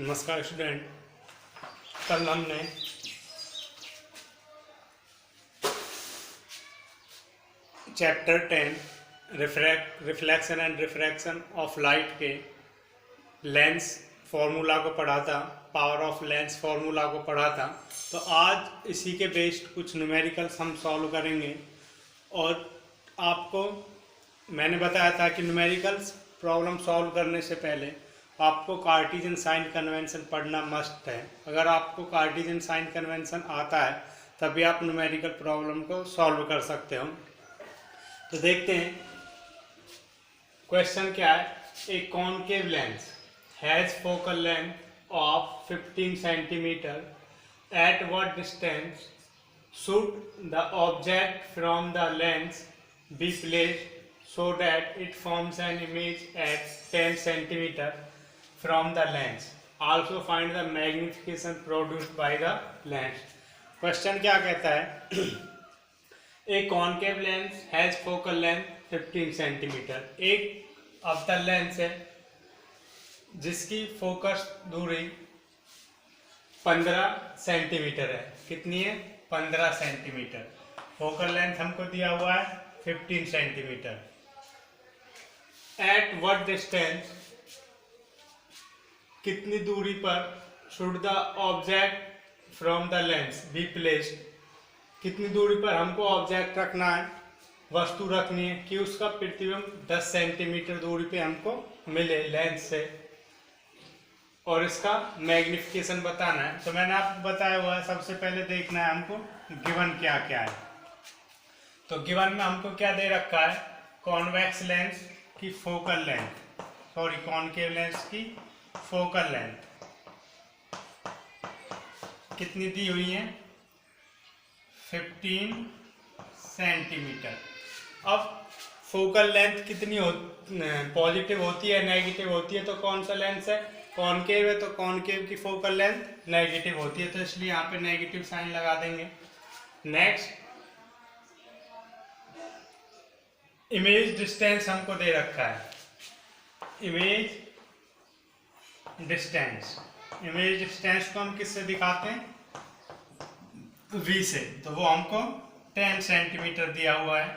नमस्कार स्टूडेंट। कल हमने chapter 10 reflection and refraction of light के लेंस फार्मूला को पढ़ा था, पावर ऑफ लेंस फार्मूला को पढ़ा था। तो आज इसी के बेस्ड कुछ न्यूमेरिकल्स हम सॉल्व करेंगे। और आपको मैंने बताया था कि न्यूमेरिकल्स प्रॉब्लम सॉल्व करने से पहले आपको कार्टेशियन साइन कन्वेंशन पढ़ना मस्ट है। अगर आपको कार्टेशियन साइन कन्वेंशन आता है तभी आप न्यूमेरिकल प्रॉब्लम को सॉल्व कर सकते हो। तो देखते हैं क्वेश्चन क्या है। ए concave lens has focal length of 15 centimetre. At what distance should the object from the lens be placed so that it forms an image at 10 centimeter from the lens. Also find the magnification produced by the lens. Question क्या कहता है? A concave lens has focal length 15 centimeter. एक अवतल lens है जिसकी focus दूरी 15 centimetre है। कितनी है? 15 सेंटीमीटर। फोकल लेंथ हमको दिया हुआ है 15 सेंटीमीटर। एट व्हाट डिस्टेंस, कितनी दूरी पर, should the object from the lens be placed, कितनी दूरी पर हमको ऑब्जेक्ट रखना है, वस्तु रखनी है कि उसका प्रतिबिंब 10 सेंटीमीटर दूरी पे हमको मिले लेंस से, और इसका मैग्निफिकेशन बताना है। तो मैंने आपको बताया हुआ है, सबसे पहले देखना है हमको गिवन क्या क्या है। तो गिवन में हमको क्या दे रखा है? कॉन्वेक्स लेंस की focal length, sorry concave lens की फोकल लेंथ कितनी दी हुई है? 15 सेंटीमीटर। अब फोकल लेंथ कितनी पॉजिटिव होती है, नेगेटिव होती है? तो कौन सा लेंस है? कॉनकेव है, तो कॉनकेव की फोकल लेंथ नेगेटिव होती है, तो इसलिए यहाँ पे नेगेटिव साइन लगा देंगे। नेक्स्ट, इमेज डिस्टेंस हमको दे रखा है। इमेज डिस्टेंस को हम किससे दिखाते हैं? V से। तो वो हमको 10 सेंटीमीटर दिया हुआ है,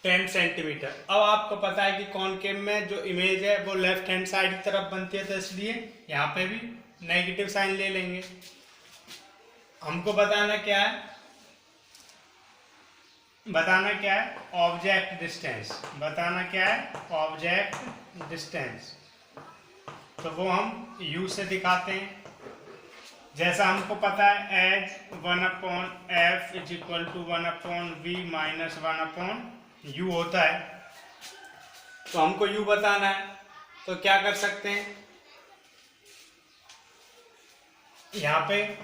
10 सेंटीमीटर। अब आपको पता है कि कॉनकेव में जो इमेज है वो लेफ्ट हैंड साइड की तरफ बनती है, तो इसलिए यहाँ पे भी नेगेटिव साइन ले लेंगे। हमको बताना क्या है? Object distance. बताना क्या है? Object distance. तो वो हम U से दिखाते हैं। जैसा हमको पता है as 1/f is equal to 1/v minus 1/u होता है। तो हमको U बताना है, तो क्या कर सकते हैं? यहाँ पे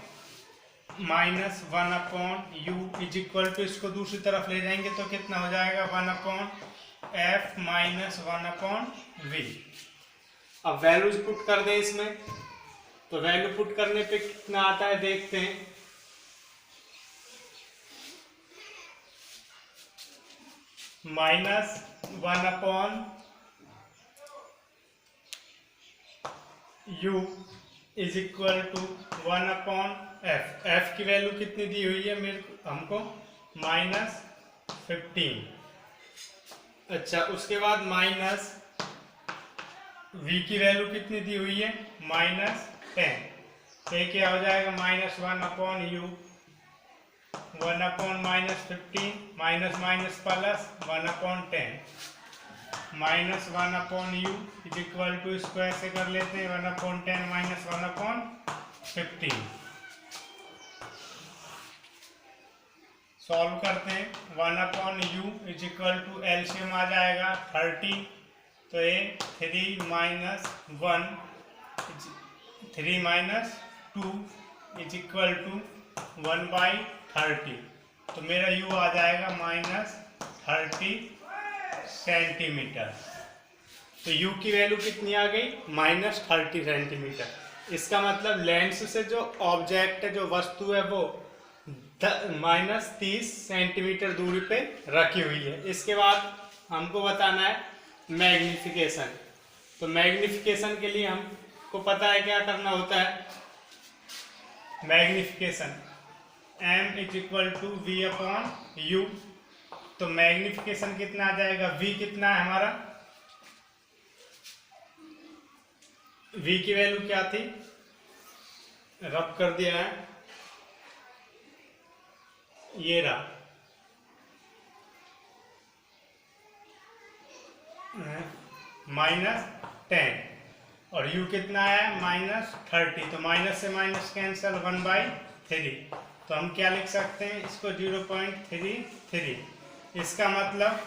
minus 1/u is equal to, इसको दूसरी तरफ ले जाएंगे तो कितना हो जाएगा? 1/f minus 1/v। अब वैल्यूज पुट कर दें इसमें, तो वैल्यू पुट करने पे कितना आता है देखते हैं। Minus 1/u is equal to 1/f। f की वैल्यू कितनी दी हुई है हमको? -15। अच्छा, उसके बाद माइनस v की वैल्यू कितनी दी हुई है? -10। तो क्या हो जाएगा? -1/u 1/-15 minus minus plus 1/10 minus 1/u is equal to, इसको ऐसे कर लेते हैं 1/10 माइनस 1/15। सॉल्व करते हैं। 1/u is equal to LCM आ जाएगा 30, तो ये 3 माइनस 2 इज इक्वल टू 1/30। तो मेरा u आ जाएगा -30 सेंटीमीटर। तो u की वैल्यू कितनी आ गई? -30 सेंटीमीटर। इसका मतलब लेंस से जो ऑब्जेक्ट है, जो वस्तु है, वो -30 सेंटीमीटर दूरी पे रखी हुई है। इसके बाद हमको बताना है मैग्निफिकेशन। तो मैग्निफिकेशन के लिए हमको आपको पता है क्या करना होता है, magnification, m is equal to v upon u. तो मैग्निफिकेशन कितना आ जाएगा, v कितना है हमारा, v की वैल्यू क्या थी, रब कर दिया है, ये रहा -10 और u कितना है -30। तो माइनस से माइनस कैंसल, 1/3। तो हम क्या लिख सकते हैं इसको, 0.33। इसका मतलब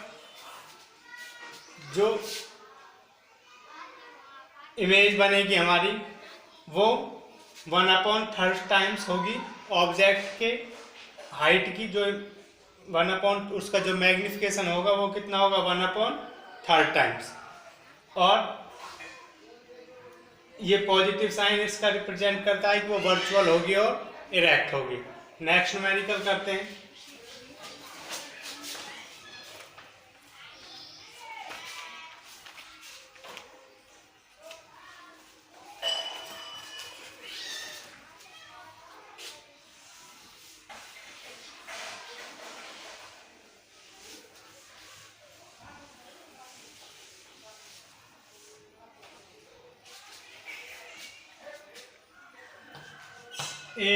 जो इमेज बनेगी हमारी वो 1/3 टाइम्स होगी ऑब्जेक्ट के हाइट की। जो 1/, उसका जो मैग्निफिकेशन होगा वो कितना होगा, 1/3 टाइम्स। और ये पॉजिटिव साइन इसका रिप्रेजेंट करता है कि वो वर्चुअल होगी और इरेक्ट होगी। नेक्स्ट न्यूमेरिकल करते हैं। A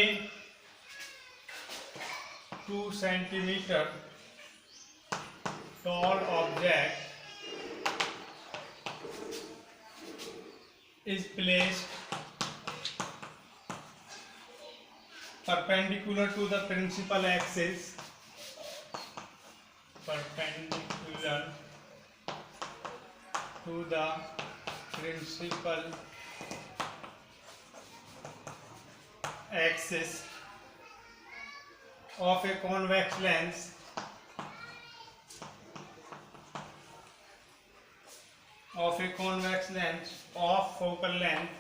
2 centimeter tall object is placed perpendicular to the principal axis, perpendicular to the principal axis of a convex lens of focal length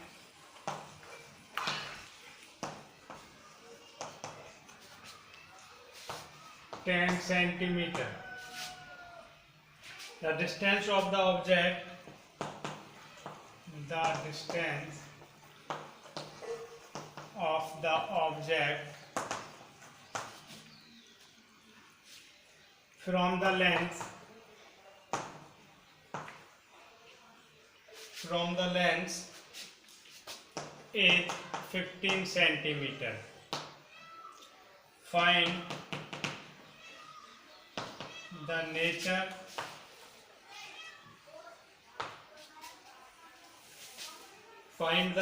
10 centimeter. The distance of the object from the lens is 15 centimeter. Find the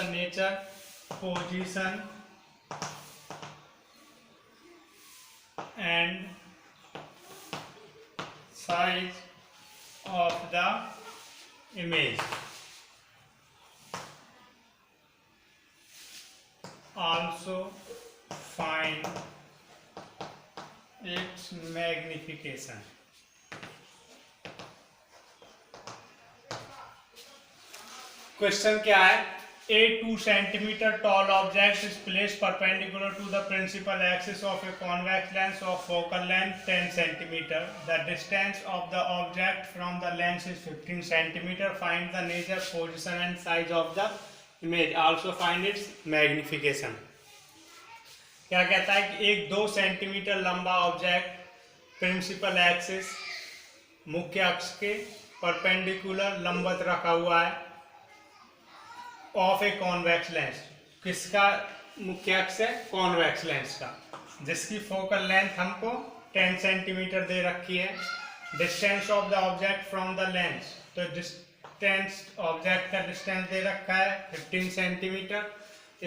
nature position and size of the image. Also find its magnification. Question क्या है, A 2 centimeter tall object is placed perpendicular to the principal axis of a convex lens of focal length 10 centimeter. The distance of the object from the lens is 15 centimeter. Find the nature, position and size of the image. Also find its magnification. क्या कहता है कि एक 2 centimetre लंबा object principal axis, मुख्य अक्ष के perpendicular लंबवत रखा हुआ है, ऑफ ए कॉन्वेक्स लेंस। किसका मुख्य अक्ष है, कॉन्वेक्स लेंस का, जिसकी फोकल लेंथ हमको 10 सेंटीमीटर दे रखी है। Distance of the object from the lens, तो डिस्टेंस ऑब्जेक्ट का डिस्टेंस दे रखा है 15 सेंटीमीटर।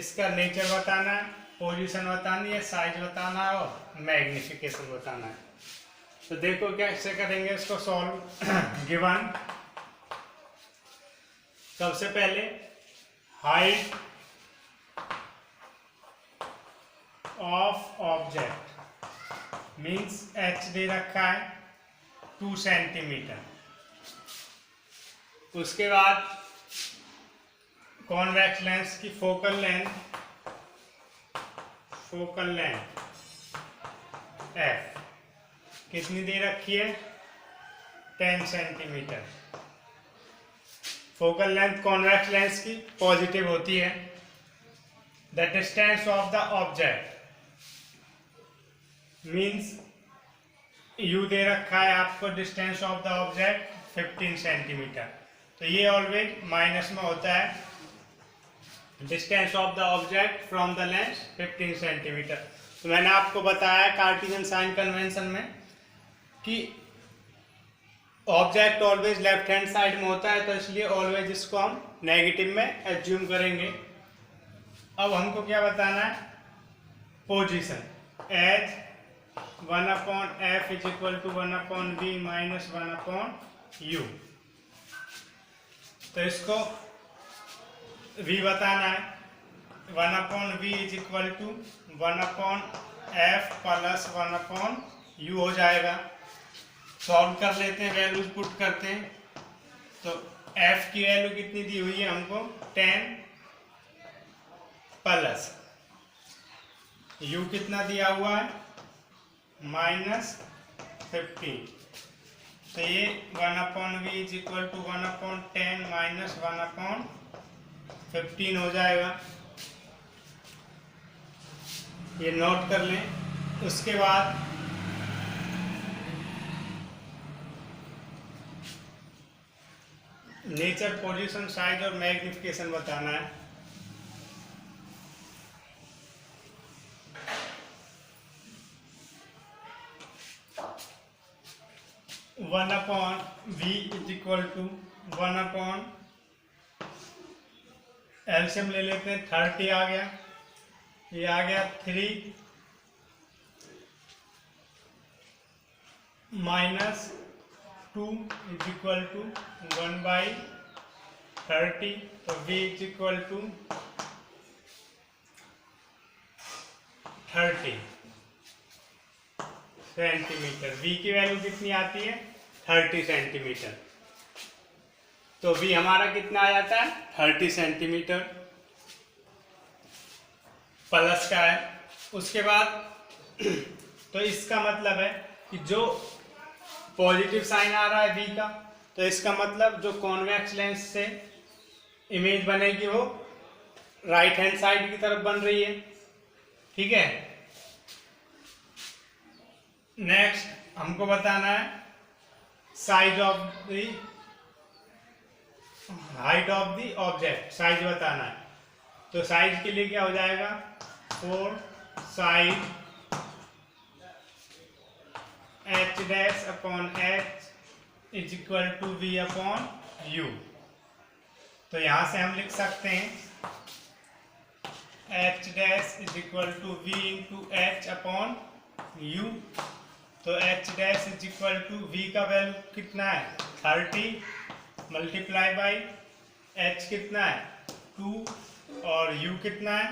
इसका नेचर बताना है, पोजीशन बतानी है, साइज बताना है और मैग्निफिकेशन बताना है। तो देखो कैसे करेंगे इसको सॉल्व। गिवन, सबसे पहले height of object means h दे रखा है 2 सेंटीमीटर। उसके बाद कॉन्वेक्स लेंस की फोकल लेंथ f कितनी दे रखी है, 10 centimetre. Focal length convex lens की पॉजिटिव होती है। The distance of the object means you they रखा है आपको, distance of the object 15 centimetre, तो ये ऑलवेज माइनस में होता है। Distance of the object from the lens 15 centimetre. तो मैंने आपको बताया कार्टेशियन साइन कन्वेंशन में कि object always left hand side में होता है, तो इसलिए ऑलवेज इसको हम नेगेटिव में एज्यूम करेंगे। अब हमको क्या बताना है, position as 1/f is equal to 1/v minus 1/u। तो इसको v बताना है, 1/v is equal to 1/f plus 1/u हो जाएगा। सॉल्व कर लेते हैं, वैल्यूज पुट करते हैं। तो f की वैल्यू कितनी दी हुई है हमको, 10 प्लस u कितना दिया हुआ है, -15। तो ये 1/v is equal to 1/10 minus 1/15 हो जाएगा। ये नोट कर लें। उसके बाद नेचर, पोजीशन, साइज और मैग्निफिकेशन बताना है। One upon v is equal to 1/, LCM ले लेते हैं, 30 आ गया, ये आ गया 3 माइनस 2 इज इक्वल टू 1/30। तो v is equal to 30 centimetre. v की वैल्यू कितनी आती है, 30 सेंटीमीटर। तो v हमारा कितना आ जाता है, 30 सेंटीमीटर प्लस का है। उसके बाद तो इसका मतलब है कि जो पॉजिटिव साइन आ रहा है v का, तो इसका मतलब जो कॉन्वेक्स लेंस से इमेज बनेगी वो राइट हैंड साइड की तरफ बन रही है। ठीक है। नेक्स्ट हमको बताना है size of the height of the object, size बताना है। तो साइज के लिए क्या हो जाएगा, 4 side h dash upon h is equal to v upon u। तो यहां से हम लिख सकते हैं h dash is equal to v into h upon u। तो h dash is equal to v का वैल्यू कितना है, 30 मल्टीप्लाई बाई h कितना है, 2 और u कितना है,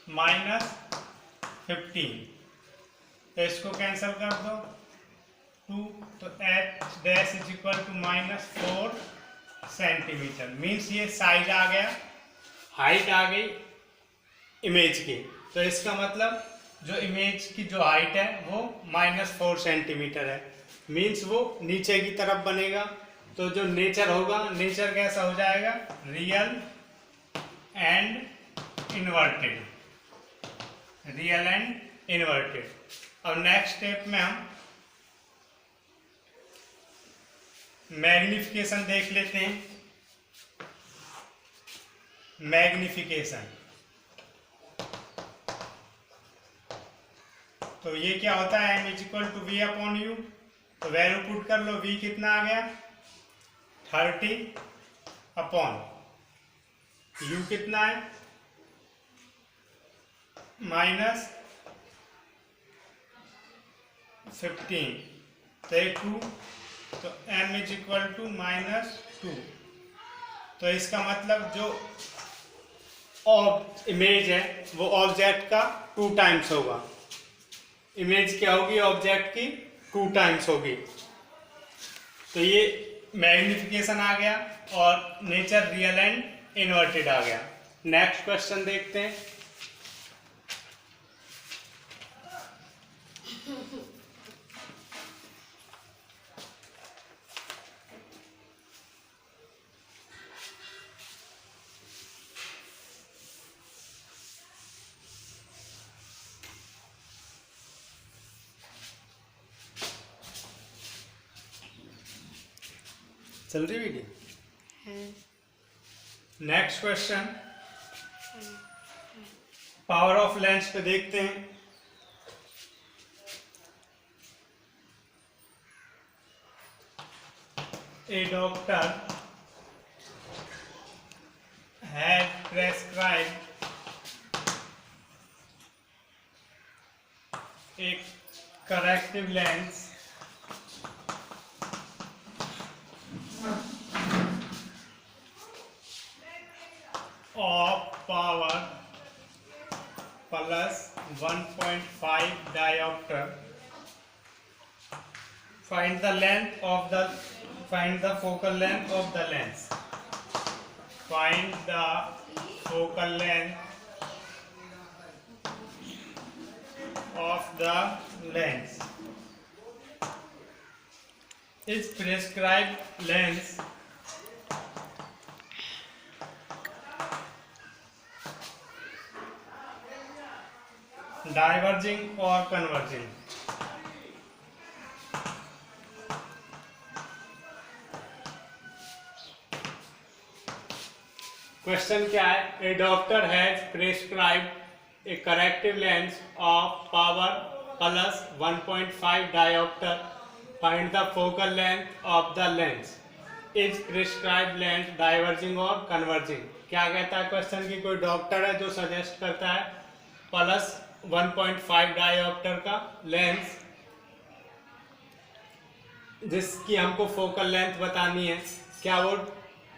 -15। तो इसको कैंसिल कर दो, 2, तो h dash is equal to -4 centimetre. Means ये साइज आ गया, हाइट आ गई इमेज की। तो इसका मतलब जो इमेज की जो हाइट है वो -4 सेंटीमीटर है। मीन्स वो नीचे की तरफ बनेगा। तो जो नेचर होगा, नेचर कैसा हो जाएगा, real and inverted, real and inverted. अब नेक्स्ट स्टेप में हम मैग्निफिकेशन देख लेते हैं। मैग्निफिकेशन तो ये क्या होता है, m is equal to v upon u। तो वैल्यू पुट कर लो, v कितना आ गया, 30 अपॉन u कितना है, -15। तो 2, तो m इज इक्वल टू -2। तो इसका मतलब जो इमेज है वो ऑब्जेक्ट का 2 टाइम्स होगा। इमेज क्या होगी, ऑब्जेक्ट की 2 टाइम्स होगी। तो ये मैग्निफिकेशन आ गया और नेचर रियल एंड इन्वर्टेड आ गया। नेक्स्ट क्वेश्चन देखते हैं। चल रही video? Next question, power of lens पे देखते हैं। A doctor had prescribed a corrective lens of power plus 1.5 diopter. Find the focal length of the lens. Find the focal length of the lens. Is prescribed lens diverging or converging? Question क्या है? A doctor has prescribed a corrective lens of power plus 1.5 dioptre. Find the focal length of the lens. Is prescribed lens diverging और converging? क्या कहता है question की कोई doctor है जो सजेस्ट करता है प्लस 1.5 डायोप्टर का लेंस जिसकी हमको फोकल लेंथ बतानी है, क्या वो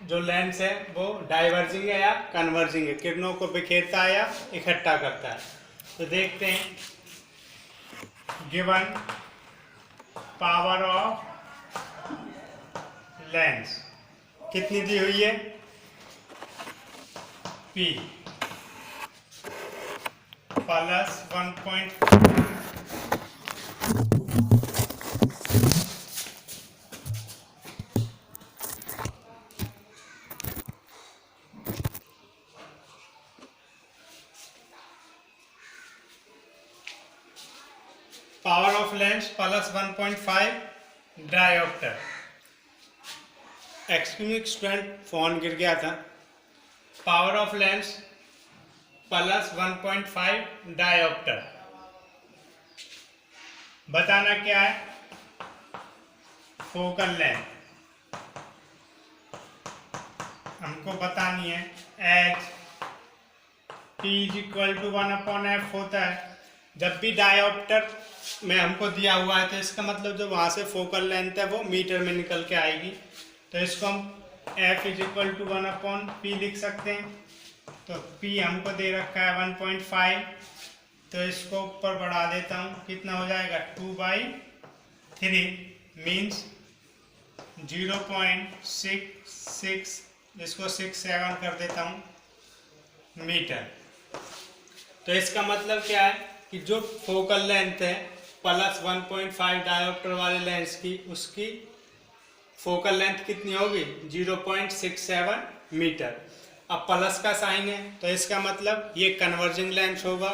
जो लेंस है वो डाइवर्जिंग है या कन्वर्जिंग है, किरणों को बिखेरता है या इकट्ठा करता है? तो देखते हैं, गिवन पावर ऑफ लेंस कितनी दी हुई है? P plus 1.5 power of lens plus 1.5 dioptre. Excuse student, phone गिर गया था. Power of lens plus 1.5 dioptre. बताना क्या है? फोकल लेंथ हमको बतानी है. एच P = 1/f होता है. जब भी डायोप्टर में हमको दिया हुआ है तो इसका मतलब जो वहाँ से फोकल लेंथ है वो मीटर में निकल के आएगी. तो इसको हम F = 1/P लिख सकते हैं. तो P हमको दे रखा है 1.5, तो इसको ऊपर बढ़ा देता हूँ. कितना हो जाएगा? 2/3 मीन्स 0.66, इसको 67 कर देता हूँ मीटर. तो इसका मतलब क्या है कि जो फोकल लेंथ है प्लस 1.5 डायोप्टर वाले लेंस की, उसकी फोकल लेंथ कितनी होगी? 0.67 मीटर. अब प्लस का साइन है तो इसका मतलब ये कन्वर्जिंग लेंस होगा.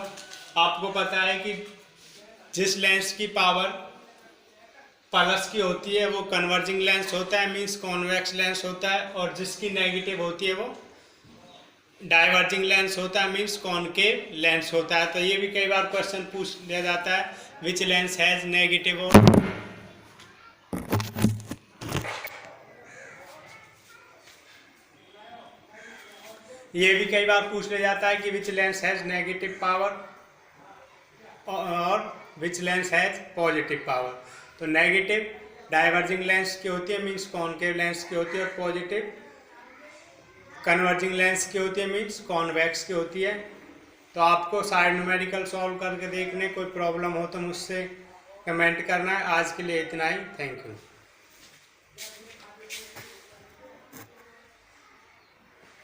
आपको पता है कि जिस लेंस की पावर प्लस की होती है वो कन्वर्जिंग लेंस होता है, मीन्स कॉन्वेक्स लेंस होता है, और जिसकी नेगेटिव होती है वो डाइवर्जिंग लेंस होता है, मीन्स कॉनकेव लेंस होता है. तो ये भी कई बार क्वेश्चन पूछ लिया जाता है, विच लेंस हैज नेगेटिव और ये भी कई बार पूछ लिया जाता है कि which lens has negative power और which lens has positive power. तो नेगेटिव डाइवर्जिंग लेंस की होती है, मीन्स कॉनकेव लेंस की होती है, और पॉजिटिव कन्वर्जिंग लेंस की होती है, मीन्स कॉन्वेक्स की होती है. तो आपको सारे न्यूमेरिकल सॉल्व करके देखने, कोई प्रॉब्लम हो तो मुझसे कमेंट करना है. आज के लिए इतना ही. Thank you.